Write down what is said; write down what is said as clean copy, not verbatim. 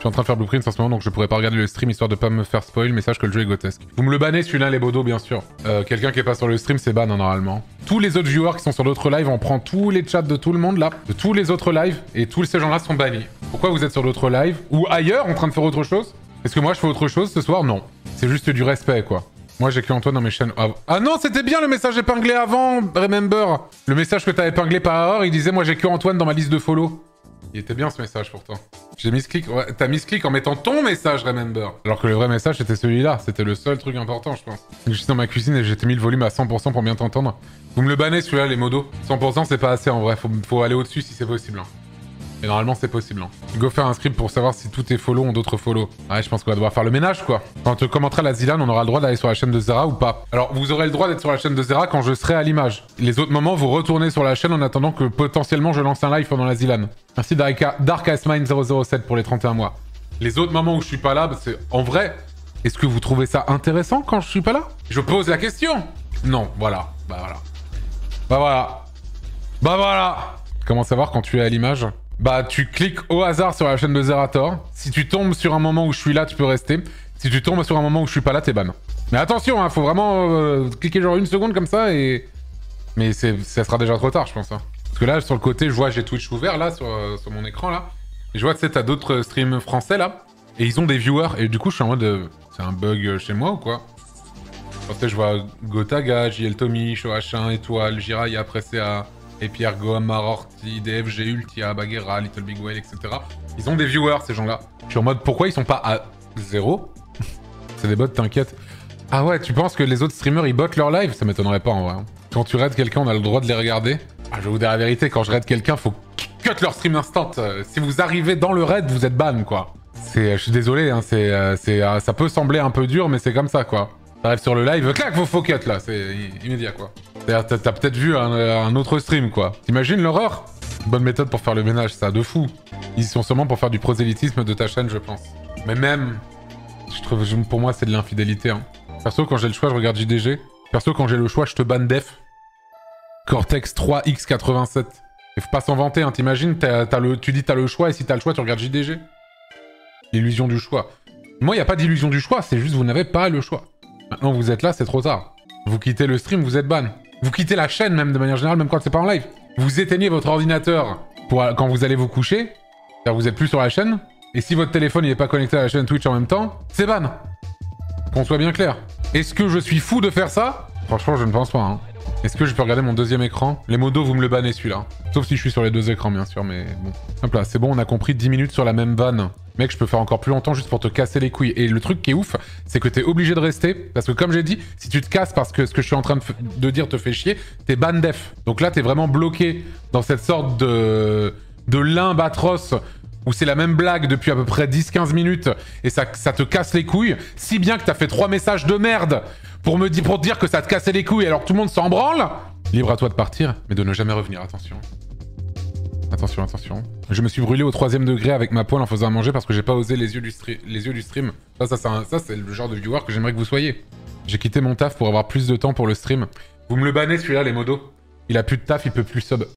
Je suis en train de faire Blueprint en ce moment, donc je pourrais pas regarder le stream histoire de pas me faire spoil, mais sache que le jeu est grotesque. Vous me le bannez celui-là, les bodos, bien sûr. Quelqu'un qui est pas sur le stream, c'est ban, hein, normalement. Tous les autres viewers qui sont sur d'autres lives, on prend tous les chats de tout le monde, là, de tous les autres lives, et tous ces gens-là sont bannis. Pourquoi vous êtes sur d'autres lives ou ailleurs en train de faire autre chose? Est-ce que moi, je fais autre chose ce soir? Non. C'est juste du respect, quoi. Moi, j'ai que Antoine dans mes chaînes. Ah non, c'était bien le message épinglé avant, remember. Le message que t'as épinglé par erreur, il disait « Moi, j'ai que Antoine dans ma liste de follow ». Il était bien ce message pourtant. J'ai mis ce clic. Ouais, t'as mis ce clic en mettant ton message, remember. Alors que le vrai message, c'était celui-là. C'était le seul truc important, je pense. Je suis dans ma cuisine et j'ai mis le volume à 100% pour bien t'entendre. Vous me le bannez celui-là, les modos. 100% c'est pas assez en vrai. Faut aller au-dessus si c'est possible. Hein. Et normalement, c'est possible. Hein. Go faire un script pour savoir si tous tes follow ont d'autres follow. Ouais, je pense qu'on va devoir faire le ménage, quoi. Quand on te commentera la Zilan, on aura le droit d'aller sur la chaîne de Zera ou pas. Alors, vous aurez le droit d'être sur la chaîne de Zera quand je serai à l'image. Les autres moments, vous retournez sur la chaîne en attendant que potentiellement je lance un live pendant la Zilan. Merci Dark Ice Mine 007 pour les 31 mois. Les autres moments où je suis pas là, c'est en vrai. Est-ce que vous trouvez ça intéressant quand je suis pas là? Je pose la question. Non, voilà. Bah voilà. Bah voilà. Bah voilà. Comment savoir quand tu es à l'image? Bah, tu cliques au hasard sur la chaîne de Zerator. Si tu tombes sur un moment où je suis là, tu peux rester. Si tu tombes sur un moment où je suis pas là, t'es ban. Mais attention, hein, faut vraiment cliquer genre une seconde comme ça et... Mais ça sera déjà trop tard, je pense. Hein. Parce que là, sur le côté, je vois, j'ai Twitch ouvert là, sur mon écran là. Et je vois, tu sais, t'as d'autres streams français là. Et ils ont des viewers. Et du coup, je suis en mode... c'est un bug chez moi ou quoi? Tu sais, je vois Gotaga, JL Tommy, Shoh1, Étoile, Jiraya, Pressea... Et Pierre Gohan, Marorti, DFG, Ultia, Bagheera, Little Big Whale, etc. Ils ont des viewers, ces gens-là. Je suis en mode, pourquoi ils sont pas à 0? C'est des bots, t'inquiète. Ah ouais, tu penses que les autres streamers, ils bottent leur live? Ça m'étonnerait pas, en vrai. Quand tu raides quelqu'un, on a le droit de les regarder. Ah, je vais vous dire la vérité, quand je raid quelqu'un, faut cut leur stream instant. Si vous arrivez dans le raid, vous êtes ban, quoi. Je suis désolé, hein, ça peut sembler un peu dur, mais c'est comme ça, quoi. T'arrives sur le live, clac, vos cut, là. C'est immédiat, quoi. T'as peut-être vu un autre stream, quoi. T'imagines l'horreur? Bonne méthode pour faire le ménage, ça, de fou. Ils sont seulement pour faire du prosélytisme de ta chaîne, je pense. Mais même, je trouve, pour moi, c'est de l'infidélité. Hein. Perso, quand j'ai le choix, je regarde JDG. Perso, quand j'ai le choix, je te banne def. Cortex 3X87. Et faut pas s'en vanter, hein. T'imagines, tu dis t'as le choix, et si t'as le choix, tu regardes JDG. L'illusion du choix. Moi, y a pas d'illusion du choix, c'est juste vous n'avez pas le choix. Maintenant, vous êtes là, c'est trop tard. Vous quittez le stream, vous êtes ban. Vous quittez la chaîne même de manière générale, même quand c'est pas en live. Vous éteignez votre ordinateur quand vous allez vous coucher. C'est-à-dire vous êtes plus sur la chaîne. Et si votre téléphone n'est pas connecté à la chaîne Twitch en même temps, c'est ban. Qu'on soit bien clair. Est-ce que je suis fou de faire ça? Franchement, je ne pense pas. Hein. Est-ce que je peux regarder mon deuxième écran? Les modos, vous me le bannez celui-là. Sauf si je suis sur les deux écrans, bien sûr, mais bon. Hop là, c'est bon, on a compris 10 minutes sur la même vanne. Mec, je peux faire encore plus longtemps juste pour te casser les couilles. Et le truc qui est ouf, c'est que t'es obligé de rester. Parce que comme j'ai dit, si tu te casses parce que ce que je suis en train de dire te fait chier, t'es ban def. Donc là, t'es vraiment bloqué dans cette sorte de limbe atroce où c'est la même blague depuis à peu près 10-15 minutes et ça te casse les couilles. Si bien que t'as fait 3 messages de merde pour te dire que ça te cassait les couilles alors que tout le monde s'en branle. Libre à toi de partir, mais de ne jamais revenir, attention. Attention, attention. Je me suis brûlé au 3e degré avec ma poêle en faisant à manger parce que j'ai pas osé les yeux du stream. Ça c'est le genre de viewer que j'aimerais que vous soyez. J'ai quitté mon taf pour avoir plus de temps pour le stream. Vous me le bannez celui-là, les modos. Il a plus de taf, il peut plus sub.